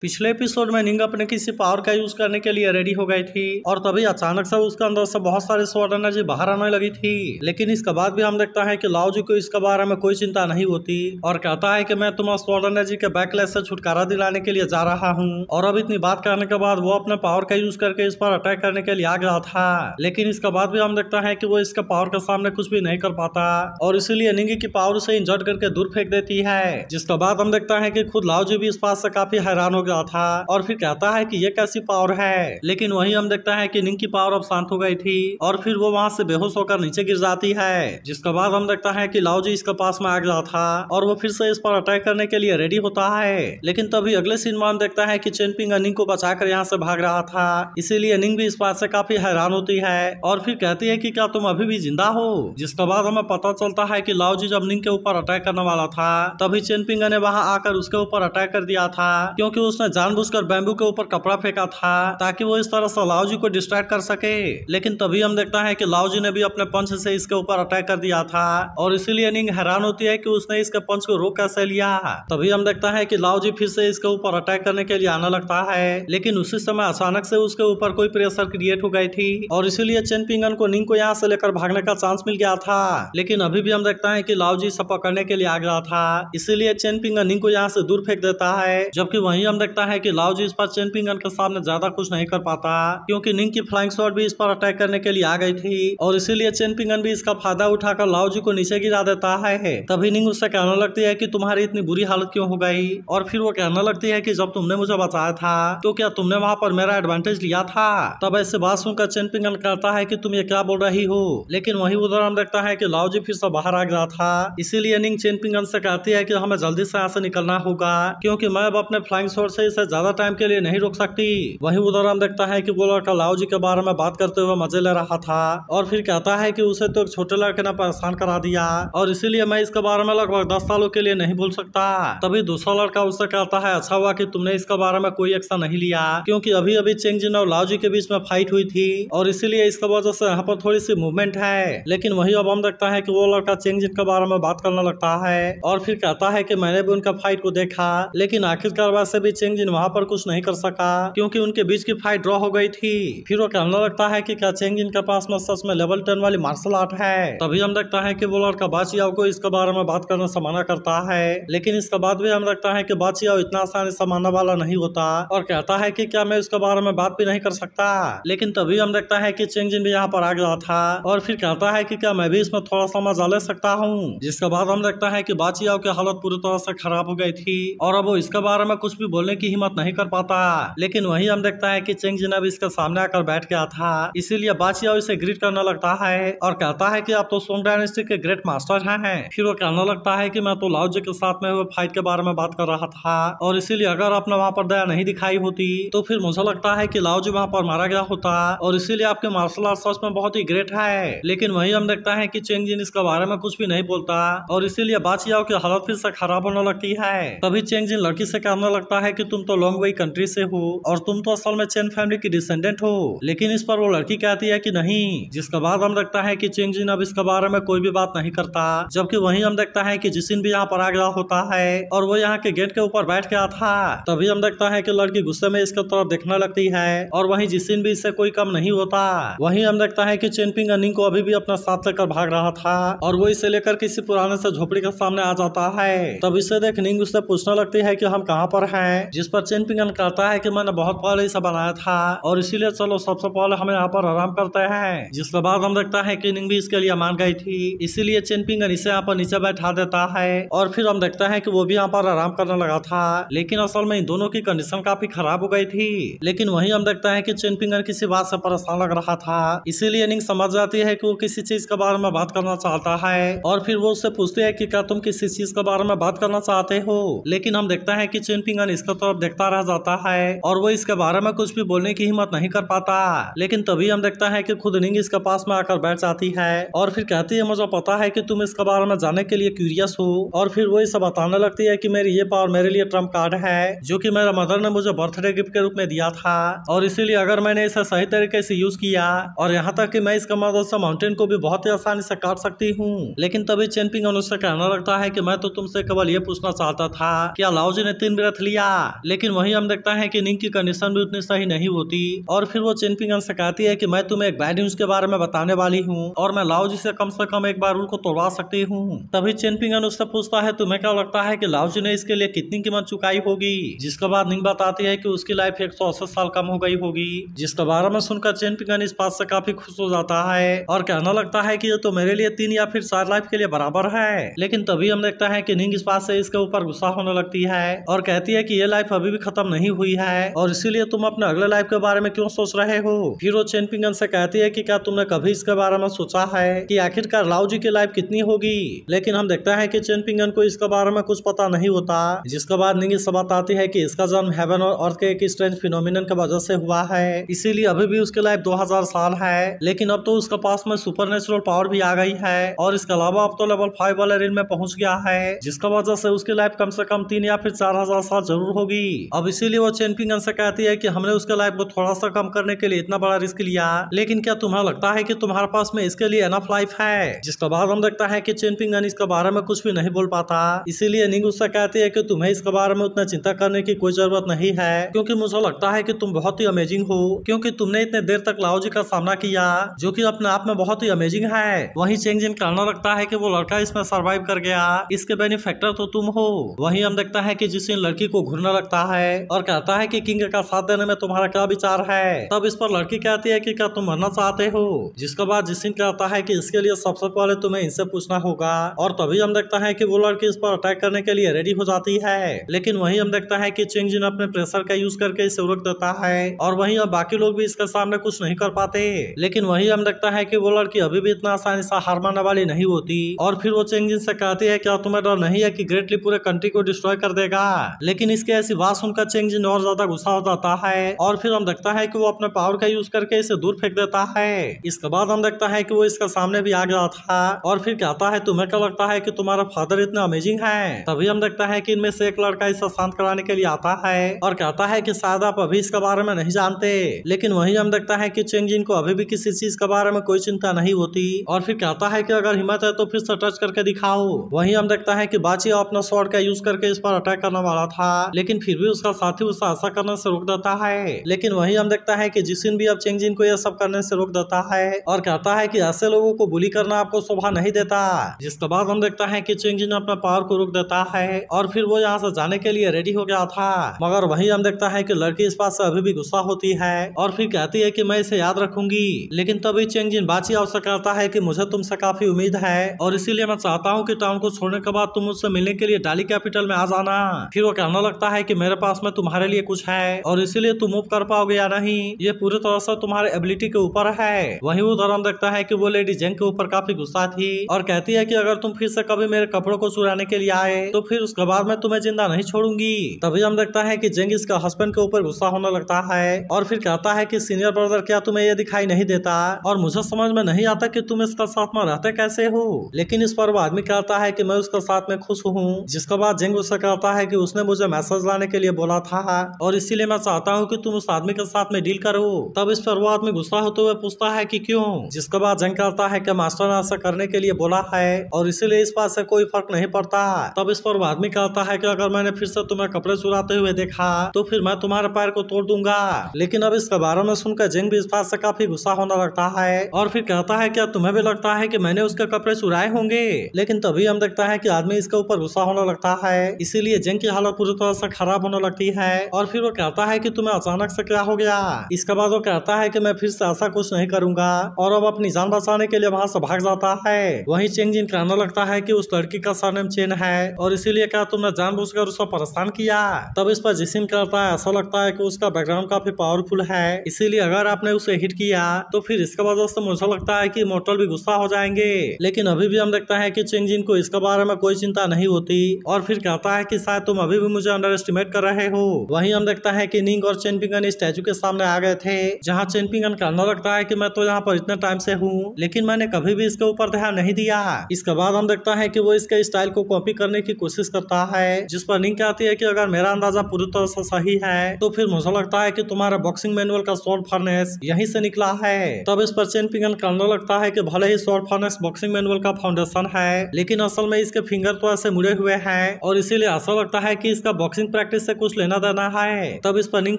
पिछले एपिसोड में निंग अपने किसी पावर का यूज करने के लिए रेडी हो गई थी और तभी अचानक से उसके अंदर से बहुत सारी स्वॉर्ड एनर्जी बाहर आने लगी थी। लेकिन इसके बाद भी हम देखता है कि लाओजी को इसके बारे में कोई चिंता नहीं होती और कहता है कि मैं तुम्हें स्वॉर्ड एनर्जी के बैकलैश से छुटकारा दिलाने के लिए जा रहा हूँ। और अब इतनी बात करने के बाद वो अपने पावर का यूज करके इस पर अटैक करने के लिए आ गया था। लेकिन इसके बाद भी हम देखता है कि वो इसके पावर के सामने कुछ भी नहीं कर पाता और इसीलिए निंगी की पावर से इंजर्ड करके दूर फेंक देती है। जिसके बाद हम देखता है कि खुद लाओजी भी इस बात से काफी हैरान हो गया था और फिर कहता है कि ये कैसी पावर है। लेकिन वहीं हम देखता है कि निंग की पावर अब शांत हो गई थी और फिर वो वहां से बेहोश होकर नीचे गिर जाती है। जिसके बाद हम देखता है कि लाओजी इसके पास में आ गया था और वो फिर से इस पर अटैक करने के लिए रेडी होता है। लेकिन तभी अगले सीन में हम देखता है कि चेनपिंग निंग को बचाकर यहाँ से भाग रहा था। इसीलिए निंग भी इस बात से काफी हैरान होती है और फिर कहती है कि क्या तुम अभी भी जिंदा हो। जिसके बाद हमें पता चलता है कि लाओजी जब निंग के ऊपर अटैक करने वाला था तभी चेनपिंग ने वहां आकर उसके ऊपर अटैक कर दिया था, क्योंकि उसने जानबूझकर बैम्बू के ऊपर कपड़ा फेंका था ताकि वो इस तरह से लाओजी को डिस्ट्रैक्ट कर सके। लेकिन तभी हम देखता है कि लाओजी ने भी अपने पंच से इसके ऊपर अटैक कर दिया था और इसीलिए निंग हैरान होती है कि उसने इसके पंच को रोक कैसे लिया। तभी हम देखता है कि लाओजी फिर से इसके ऊपर अटैक करने के लिए आने लगता है। लेकिन उसी समय अचानक से उसके ऊपर कोई प्रेशर क्रिएट हो गई थी और इसीलिए चेनपिंगन को निंग को यहाँ से लेकर भागने का चांस मिल गया था। लेकिन अभी भी हम देखता है कि लाओजी इसे पकड़ने के लिए आ गया था, इसीलिए चेनपिंगन निंग को यहाँ से दूर फेंक देता है। जबकि वहीं हम देखता है कि लाओजी इस पर चेनपिंगन के सामने ज्यादा कुछ नहीं कर पाता, क्योंकि निंग की फ्लाइंग शॉट भी इस पर अटैक करने के लिए आ गई थी और इसीलिए चेनपिंगन भी इसका फायदा उठाकर लाओजी को नीचे गिरा देता है। तभी निंग उससे कहने लगती है कि तुम्हारी इतनी बुरी हालत क्यों हो गई और फिर वो कहने लगती है कि जब तुमने मुझे बचाया था तो क्या तुमने वहां पर मेरा एडवांटेज लिया था। तब ऐसे बात सुनकर चेनपिंगन कहता है कि तुम ये क्या बोल रही हो। लेकिन वहीं उधर हम देखता है कि लाओजी फिर से बाहर आ गया था, इसीलिए निंग चेनपिंगन से कहती है कि हमें जल्दी से यहाँ से निकलना होगा, क्योंकि मैं अब अपने फ्लाइंग शॉट से इसे ज्यादा टाइम के लिए नहीं रोक सकती। वहीं उधर हम देखता है कि वो लड़का लाओजी के बारे में बात करते हुए मजे ले रहा था और फिर कहता है कि उसे तो एक छोटे लड़के ने परेशान करा दिया और इसीलिए मैं इसके बारे में लगभग 10 सालों के लिए नहीं भूल सकता। तभी दूसरा लड़का उससे कहता है अच्छा हुआ कि तुमने इसके बारे में कोई एक्शन नहीं लिया, क्योंकि अभी अभी चेंगजिन और लाओजी के बीच में फाइट हुई थी और इसीलिए इसकी वजह से यहाँ पर थोड़ी सी मूवमेंट है। लेकिन वही अब हम देखता है कि वो लड़का चेंगजिन के बारे में बात करने लगता है और फिर कहता है कि मैंने भी उनका फाइट को देखा, लेकिन आखिरकार वैसे भी चेंगजिन वहां पर कुछ नहीं कर सका क्योंकि उनके बीच की फाइट ड्रॉ हो गई थी। फिर वो कहने लगता है कि क्या चेंगजिन के पास में सच में लेवल 10 वाली मार्शल आर्ट है। तभी हम देखता है कि वो लड़का बाचियाओ को इसके बारे में बात करने से मना करता है। लेकिन इसके बाद भी हम देखता है कि बाचियाओ इतना आसानी से मानने वाला नहीं होता और कहता है कि क्या मैं इसके बारे में बात भी नहीं कर सकता। लेकिन तभी हम देखता है कि चेंगजिन भी यहाँ पर आ गया था और फिर कहता है कि क्या मैं भी इसमें थोड़ा सा मजा ले सकता हूँ। जिसके बाद हम देखता है कि बाचियाओ की हालत पूरी तरह से खराब हो गई थी और अब वो इसके बारे में कुछ भी बोलने की हिम्मत नहीं कर पाता। लेकिन वहीं हम देखता है कि चेंगजिन अब इसके सामने आकर बैठ गया था, इसीलिए बाचियाओ इसे ग्रीट करने लगता है और कहता है कि आप तो सोंग डायनेस्टी के ग्रेट मास्टर हैं। फिर वो कहने लगता है कि मैं तो लाओजी के साथ में हुए फाइट के बारे में बात कर रहा था और इसीलिए अगर आपने वहाँ पर दया नहीं दिखाई होती तो फिर मुझे लगता है कि लाओजी वहाँ पर मारा गया होता और इसीलिए आपके मार्शल आर्ट सच में बहुत ही ग्रेट है। लेकिन वहीं हम देखता है कि चेंगजिन इसके बारे में कुछ भी नहीं बोलता और इसीलिए बाचियाओ की हालत फिर से खराब होने लगती है। तभी चेंगजिन लड़की से कहने लगता है कि तुम तो लॉन्ग वे कंट्री से हो और तुम तो असल में चेन फैमिली की डिसेंडेंट हो। लेकिन इस पर वो लड़की कहती है कि नहीं। जिसके बाद हम देखता है कि चेंगजिन अब इसके बारे में कोई भी बात नहीं करता। जबकि वहीं हम देखता है कि जिसिन भी यहाँ पर आ गया होता है और वो यहाँ के गेट के ऊपर बैठ गया था। तभी हम देखता है कि लड़की गुस्से में इसके तरफ देखने लगती है और वहीं जिसिन भी इससे कोई कम नहीं होता। वहीं हम देखता है कि चेनपिंग निंग को अभी भी अपना साथ लेकर भाग रहा था और वो इसे लेकर किसी पुराने से झोपड़ी के सामने आ जाता है। तब इसे देख निंग उससे पूछने लगती है कि हम कहाँ पर हैं। जिस पर चेनपिंगन कहता है कि मैंने बहुत पहले इसे बनाया था और इसीलिए चलो सबसे पहले हम यहाँ पर आराम करते हैं। जिसके बाद हम देखता है कि निंग भी इसके लिए मान गई थी, इसीलिए चेनपिंगन इसे यहाँ पर नीचे बैठा देता है और फिर हम देखता है कि वो भी यहाँ पर आराम करने लगा था। लेकिन असल में इन दोनों की कंडीशन काफी खराब हो गई थी। लेकिन वहीं हम देखता है कि चेनपिंगन किसी बात से परेशान लग रहा था, इसीलिए निंग समझ जाती है कि वो किसी चीज के बारे में बात करना चाहता है और फिर वो उससे पूछती है कि क्या तुम किसी चीज के बारे में बात करना चाहते हो। लेकिन हम देखता है कि चेनपिंगन इसके तरफ देखता रह जाता है और वो इसके बारे में कुछ भी बोलने की हिम्मत नहीं कर पाता। लेकिन तभी हम देखता है कि खुद निंग इसके पास में आकर बैठ जाती है और फिर कहती है मुझे पता है कि तुम इसके बारे में जानने के लिए क्यूरियस हो। और फिर वो इसे बताने लगती है कि मेरी ये पावर मेरे लिए ट्रम्प कार्ड है जो कि मेरा मदर ने मुझे बर्थडे गिफ्ट के रूप में दिया था और इसीलिए अगर मैंने इसे सही तरीके से यूज किया और यहाँ तक कि मैं इसका मदद से माउंटेन को भी बहुत ही आसानी से काट सकती हूँ। लेकिन तभी चेनपिंग उससे कहने लगता है कि मैं तो तुमसे केवल ये पूछना चाहता था क्या लाओजी ने 3 ब्रेथ लिया। लेकिन वहीं हम देखता है कि निंग की कंडीशन भी उतनी सही नहीं होती और फिर वो चेन पिंगन से कहती है कि मैं तुम्हें एक बैड न्यूज के बारे में बताने वाली हूँ और मैं लाओ जी से कम एक बार रूल को तोड़वा सकती हूँ। तभी चेन पिंगन उससे पूछता है तुम्हें क्या लगता है कि लाओ जी ने इसके लिए कितनी कीमत चुकाई होगी, जिसके बाद निंग बताती है कि उसकी लाइफ 180 साल कम हो गई होगी। जिसके बारे में सुनकर चेन पिंगन इस बात से काफी खुश हो जाता है और कहने लगता है कि ये तो मेरे लिए 3 या फिर 4 लाइफ के लिए बराबर है। लेकिन तभी हम देखता है कि निंग इस बात से इसके ऊपर गुस्सा होने लगती है और कहती है कि ये लाइफ अभी भी खत्म नहीं हुई है और इसीलिए तुम अपने अगले लाइफ के बारे में क्यों सोच रहे हो। फिर वो चेन पिंगन से कहती है कि क्या तुमने कभी इसके बारे में सोचा है कि आखिरकार लाओ जी की लाइफ कितनी होगी। लेकिन हम देखते हैं कि चेन पिंगन को इसके बारे में कुछ पता नहीं होता। जिसके बाद निंग इस बात आती है कि इसका जन्म हेवन और अर्थ के एक स्ट्रेंज फिनोमिनन की वजह से हुआ है, इसीलिए अभी भी उसकी लाइफ 2000 साल है। लेकिन अब तो उसके पास में सुपरनेचुरल पावर भी आ गई है और इसके अलावा अब तो लेवल 5 वाले रेल में पहुंच गया है, जिसका वजह से उसकी लाइफ कम से कम 3 या फिर 4000 साल जरूर होगी। अब इसीलिए वो चेन पिंगन से कहती है कि हमने उसके लाइफ को थोड़ा सा कम करने के लिए इतना बड़ा रिस्क लिया, लेकिन क्या तुम्हें लगता है कि तुम्हारे पास में इसके लिए एनफ लाइफ है। जिसके बाद हम देखता है कि चेन पिंगन इसके बारे में कुछ भी नहीं बोल पाता, इसीलिए निंग उससे कहती है कि तुम्हें इसके बारे में उतना चिंता करने की कोई जरूरत नहीं है, क्योंकि मुझे लगता है कि तुम बहुत ही अमेजिंग हो, क्योंकि तुमने इतने देर तक लाओ जी का सामना किया जो कि अपने आप में बहुत ही अमेजिंग है। वहीं चेंग जिन कहना लगता है कि वो लड़का इसमें सरवाइव कर गया, इसके बेनिफैक्टर तो तुम हो। वहीं हम देखता है कि जिसिन लड़की को घूरने लगता है और कहता है कि किंग का साथ देने में तुम्हारा क्या विचार है। तब इस पर लड़की कहती है कि क्या तुम मरना चाहते हो। जिसके बाद जिसिन कहता है कि इसके लिए सबसे पहले तुम्हें इनसे पूछना होगा और तभी हम देखता है कि वो लड़की इस पर अटैक करने के लिए रेडी हो जाती है। लेकिन वहीं हम देखता है कि चेंग जिन अपने प्रेशर का यूज करके इसे रोक देता है और वहीं अब बाकी लोग भी इसके सामने कुछ नहीं कर पाते। लेकिन वहीं हम देखता है कि वो लड़की अभी भी इतना आसानी से हार मानने वाली नहीं होती और फिर वो चेंग जिन से कहती है क्या तुम्हें डर नहीं है कि ग्रेटली पूरे कंट्री को डिस्ट्रॉय कर देगा। लेकिन इसकी ऐसी बात सुनकर चेंग जिन और ज्यादा गुस्सा हो जाता है और फिर हम देखता है कि वो अपने पावर का यूज करके इसे दूर फेंक देता है। इसके बाद हम देखता है कि वो इसका सामने भी आ गया था और फिर कहता है तुम्हें क्या लगता है कि तुम्हारा फादर इतना अमेजिंग है। तभी हम देखता है कि इनमें से एक लड़का इसे शांत कराने के लिए आता है और कहता है कि शायद आप अभी इसके बारे में नहीं जानते। लेकिन वहीं हम देखता है कि चेंग जिन को अभी भी किसी चीज के बारे में कोई चिंता नहीं होती और फिर कहता है कि अगर हिम्मत है तो फिर से टच करके दिखाओ। वहीं हम देखता है कि बाची अपना स्वॉर्ड का यूज करके इस पर अटैक करने वाला था, लेकिन फिर भी उसका साथी उसे ऐसा करने से रोक देता है। लेकिन वहीं हम देखता है कि जिसिन भी अब चेंग जिन को यह सब करने से रोक देता है और कहता है कि ऐसे लोगों को बुली करना आपको शोभा नहीं देता। जिसके बाद हम देखता है कि चेंग जिन अपना पावर को रोक देता है और फिर वो यहाँ से जाने के लिए रेडी हो गया था। मगर वहीं हम देखता है कि लड़की इस बात से अभी भी गुस्सा होती है और फिर कहती है कि मैं इसे याद रखूंगी। लेकिन तभी चेंग जिन बाची उससे कहता है कि मुझे तुमसे काफी उम्मीद है और इसीलिए मैं चाहता हूँ कि टाउन को छोड़ने के बाद तुम मुझसे मिलने के लिए डाली कैपिटल में आ जाना। फिर वो कहने लगता है कि मेरे पास में तुम्हारे लिए कुछ है और इसीलिए तुम मूव कर पाओगे या नहीं ये पूरी तरह से तुम्हारे एबिलिटी के ऊपर है। वहीं उधर हम देखता है कि वो लेडी जेंग के ऊपर काफी गुस्सा थी और कहती है कि अगर तुम फिर से कभी मेरे कपड़ों को चुराने के लिए आए तो फिर उसके बाद मैं तुम्हें जिंदा नहीं छोड़ूंगी। तभी हम देखता है कि जेंग इसका हस्बैंड के ऊपर गुस्सा होने लगता है और फिर कहता है कि सीनियर ब्रदर क्या तुम्हें ये दिखाई नहीं देता और मुझे समझ में नहीं आता कि तुम इसका साथ में रहते कैसे हो। लेकिन इस पर वो आदमी कहता है कि मैं उसका साथ में खुश हूँ। जिसके बाद जेंग उससे कहता है कि उसने मुझे मैसेज लाने के लिए बोला था और इसीलिए मैं चाहता हूँ कि तुम उस आदमी के साथ में डील करो। तब इस पर वो आदमी गुस्सा होते हुए पूछता है कि क्यों। जिसके बाद जेंग कहता है कि मास्टर ने ऐसा करने के लिए बोला है और इसीलिए इस बात से कोई फर्क नहीं पड़ता। तब इस पर वो आदमी कहता है कि अगर मैंने फिर से तुम्हें कपड़े चुराते हुए देखा तो फिर मैं तुम्हारे पैर को तोड़ दूंगा। लेकिन अब इसके बारे में सुनकर जेंग भी इस बात से काफी गुस्सा होने लगता है और फिर कहता है क्या तुम्हें भी लगता है कि मैंने उसके कपड़े चुराए होंगे। लेकिन तभी हम देखता है कि आदमी इसके ऊपर गुस्सा होने लगता है, इसीलिए जेंग की हालत पूरी तरह से खराब होने लगती है और फिर वो कहता है कि तुम्हें अचानक से क्या हो गया। इसके बाद वो कहता है कि मैं फिर से ऐसा कुछ नहीं करूंगा और अब अपनी जान बचाने के लिए वहां से भाग जाता है। वहीं चेंग जिन कहने लगता है कि उस लड़की का सरनेम चेन है और इसीलिए क्या तुमने जानबूझकर उसको परेशान किया। तब इस पर जिसिन कहता है ऐसा लगता है कि उसका बैकग्राउंड काफी पावरफुल है, इसीलिए अगर आपने उसे हिट किया तो फिर इसके वजह से मुझे लगता है कि मोर्टल भी गुस्सा हो जाएंगे। लेकिन अभी भी हम देखता है कि चेंग जिन को इसके बारे में कोई चिंता नहीं होती और फिर कहता है कि शायद तुम अभी भी मुझे अंडर एस्टिमेट कर रहे हो। वहीं हम देखता है कि निंग और चेन पिंगन स्टैचू के सामने आ गए थे, जहाँ चेन पिंगन कहने लगता है कि मैं तो यहाँ पर इतने टाइम से हूँ लेकिन मैंने कभी भी इसके ऊपर ध्यान नहीं दिया। इसके बाद हम देखता है कि वो इसके स्टाइल को कॉपी करने की कोशिश करता है, जिस पर निंग कहती है कि अगर मेरा अंदाजा पूरी तरह से सही है तो फिर मुझे लगता है कि तुम्हारा बॉक्सिंग मैनुअल का स्वॉर्ड फर्नेस यहीं से निकला है। तब इस पर चेन पिंगन कहने लगता है कि भले ही स्वॉर्ड फर्नेस बॉक्सिंग मैनुअल का फाउंडेशन है लेकिन असल में इसके फिंगर तो ऐसे मुड़े हुए हैं और इसीलिए ऐसा लगता है कि इसका बॉक्सिंग प्रैक्टिस से कुछ लेना देना है। तब इस पर निंग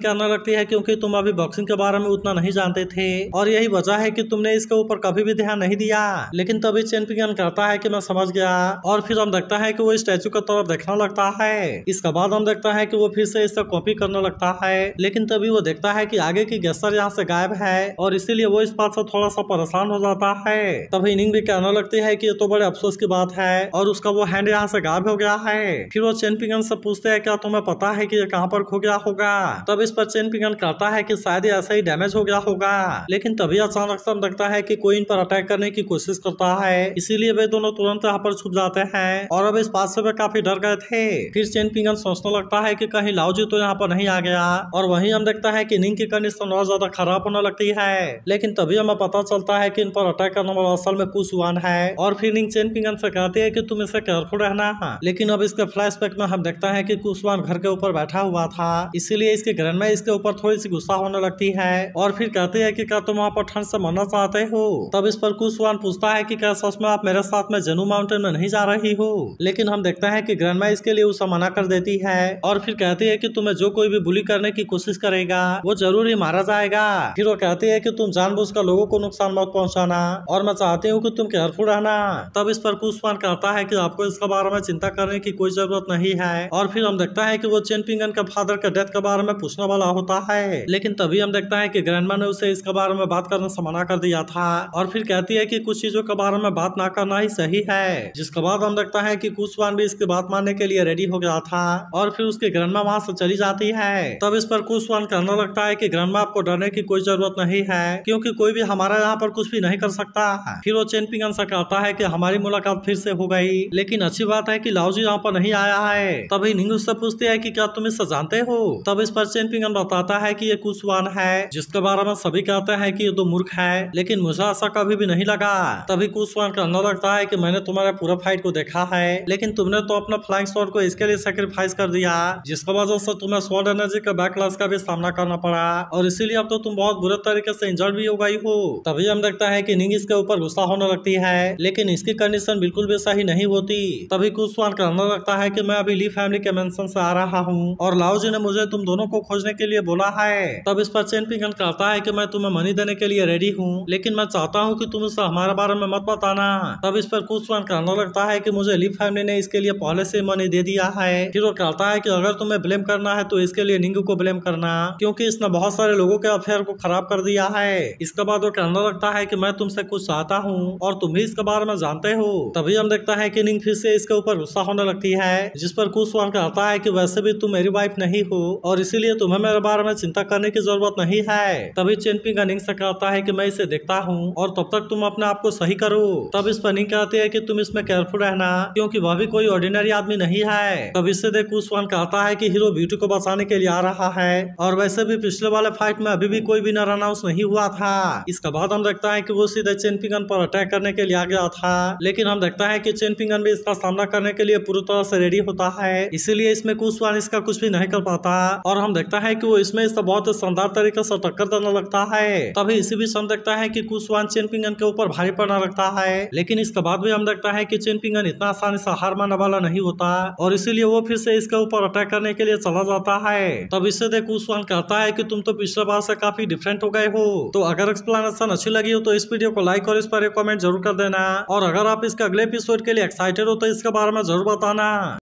कहने लगती है क्योंकि तुम अभी बॉक्सिंग के बारे में उतना नहीं जानते थे और यही वजह है कि तुमने इसके ऊपर कभी भी ध्यान नहीं दिया। लेकिन तभी चेन पिंगन कहता है कि मैं समझ गया और फिर हम देखता है कि वो स्टैचू की तरफ देखने लगता है। इसके बाद हम देखता है कि वो फिर से इससे कॉपी करने लगता है, लेकिन तभी वो देखता है कि आगे की गेस्टर यहाँ से गायब है और इसीलिए वो इस बात से थोड़ा सा परेशान हो जाता है। तभी निंग भी कहने लगती है कि ये तो बड़े अफसोस की बात है और उसका वो हैंड यहाँ से गायब हो गया है। फिर वो चेन पिंगन से पूछते हैं क्या तुम्हें पता है कि ये कहाँ पर खो गया होगा। तब इस पर चेन पिंगन कहता है कि शायद ये ऐसा ही डैमेज हो गया होगा। लेकिन तभी अचानक से हम देखता है कि कोई इन पर अटैक करने की कोशिश करता है, इसीलिए वे दोनों तुरंत यहाँ पर छुप जाते हैं और अब इस बात से वे काफी डर गए थे। फिर चेन पिंगन सोचने लगता है कि कहीं लाओजी तो यहाँ पर नहीं आ गया और वहीं हम देखता है कि निंग की कंडीशन और ज्यादा खराब होने लगती है। लेकिन तभी हमें पता चलता है कि इन पर अटैक करने वाला असल में कुशवान है और फिर निंग चेन पिंगन से कहती है कि तुम इसे केयरफुल रहना। लेकिन अब इसके फ्लैशबैक में हम देखता है कि कुशवान घर के ऊपर बैठा हुआ था, इसीलिए इसके ग्रैंडमा इसके ऊपर थोड़ी सी गुस्सा होने लगती है और फिर कहती है कि क्या तुम वहाँ पर ठंड से मरना चाहते हो। तब इस पर कुशवान पूछता है कि क्या सच में आप मेरे साथ में जेनू माउंटेन में नहीं जा रही हो। लेकिन हम देखते हैं कि ग्रैंडमा इसके लिए उसे मना कर देती है और फिर कहती है कि तुम्हें जो कोई भी बुली करने की कोशिश करेगा वो जरूर ही मारा जाएगा। फिर वो कहती है कि तुम जानबूझकर लोगों को नुकसान मत पहुंचाना और मैं चाहती हूँ कि तुम केयरफुल रहना। तब इस पर कुशवान कहता है कि आपको इसके बारे में चिंता करने की कोई जरूरत नहीं है और फिर हम देखता है कि वो चेन पिंगन का फादर के डेथ के बारे में पूछने वाला होता है। लेकिन तभी हम देखता है कि ग्रैंडमा ने उसे इसके बारे में बात करने से मना कर दिया था और फिर कहती है कि कुछ चीजों के बारे में बात ना करना ही सही है। जिसके बाद हम देखता है कि कुशवान भी इसकी बात मानने के लिए रेडी हो गया था और फिर उसकी ग्रैंडमा वहां से चली जाती है। तब इस पर कुशवान कहने लगता है कि ग्रैंडमा आपको डरने की कोई जरूरत नहीं है क्योंकि कोई भी हमारा यहाँ पर कुछ भी नहीं कर सकता। फिर वो चेन पिंगन से कहता है कि हमारी मुलाकात फिर से हो गई, लेकिन अच्छी बात है कि लाओजी यहाँ पर नहीं आया है। तभी निंग उससे पूछती है कि क्या तुम इससे जानते हो। तब इस पर चेन पिंगन बताता है कि ये कुशवान है जिसके बारे में सभी कहते हैं कि ये तो मूर्ख है, लेकिन मुझे ऐसा कभी भी नहीं लगा। तभी कुशवान कहने लगता है कि मैंने तुम्हारे पूरा फाइट को देखा है, लेकिन तुमने तो अपना फ्लाइंग स्वॉर्ड को इसके लिए सेक्रीफाइस कर दिया जिसकी वजह से तुम्हें स्वॉर्ड एनर्जी के बैकलैश का भी सामना करना पड़ा और इसीलिए अब तो तुम बहुत बुरे तरीके से इंजर्ड भी हो गई हो। तभी हम देखता है कि निंग इसके ऊपर गुस्सा होने लगती है, लेकिन इसकी कंडीशन बिल्कुल भी सही नहीं होती। तभी कुशवान कहने लगता है कि मैं अभी ली फैमिली के मेंशन से आ रहा हूँ और लाओजी ने मुझे तुम दोनों को खोजने के लिए बोला है। तब इस पर चेन पिंगन कहता है कि मैं तुम्हें मनी देने के लिए रेडी हूँ, लेकिन मैं चाहता हूँ कि तुम उसे हमारे बारे में मत बताना। तब इस पर कुशवान कहने लगता है कि मुझे ली फैमिली ने इसके लिए पहले से मनी दे दिया है। फिर वो कहता है कि अगर तुम्हें ब्लेम करना है तो इसके लिए निंगू को ब्लेम करना क्योंकि इसने बहुत सारे लोगों के अफेयर को खराब कर दिया है। इसके बाद वो कहने लगता है कि मैं तुमसे कुछ चाहता हूँ और तुम भी इसके बारे में जानते हो। तभी हम देखता है कि निंग फिर से इसके ऊपर गुस्सा होने लगती है जिस पर कुशवान कहता है कि वैसे भी तुम मेरी वाइफ नहीं हो और इसीलिए तुम्हें मेरे बारे में चिंता करने की जरूरत नहीं है। तभी चेन पिंगन निंग से कहता है कि मैं इसे देखता हूँ और तब तक तुम अपने आप को सही करो। तब इस पर निंग कहती है कि तुम इसमें केयरफुल रहना क्योंकि वह भी कोई ऑर्डिनरी आदमी नहीं है। तब इससे देख कुशवान कहता है कि हीरो ब्यूटी को बचाने के लिए आ रहा है और वैसे भी पिछले वाले फाइट में अभी भी कोई भी रन आउट नहीं हुआ था। इसके बाद हम देखता है कि वो सीधे चेन पिंगन पर अटैक करने के लिए आ गया था, लेकिन हम देखता है कि चेन पिंगन भी इसका सामना करने के लिए पूरी तरह से रेडी होता है, इसीलिए इसमें कुशवान इसका कुछ भी नहीं कर पाता और हम देखता है कि वो इसमें इसका बहुत शानदार तरीके से टक्कर देने लगता है। तभी इसी बीच हम देखता है कि कुशवान चेन पिंगन के ऊपर भारी पड़ने लगता है, लेकिन इसके बाद भी हम देखता है कि चेन पिंगन इतना आसानी से हार मानने वाला नहीं होता और इसीलिए वो फिर से इसके ऊपर अटैक करने के लिए चला जाता है। तब इससे देख कुशवान कहता है कि तुम तो पिछले बार से काफी डिफरेंट हो गए हो। तो अगर एक्सप्लेनेशन अच्छी लगी हो तो इस वीडियो को लाइक और इस पर एक कमेंट जरूर कर देना और अगर आप इसके अगले एपिसोड के लिए एक्साइटेड हो तो इसके बारे में जरूर बताना।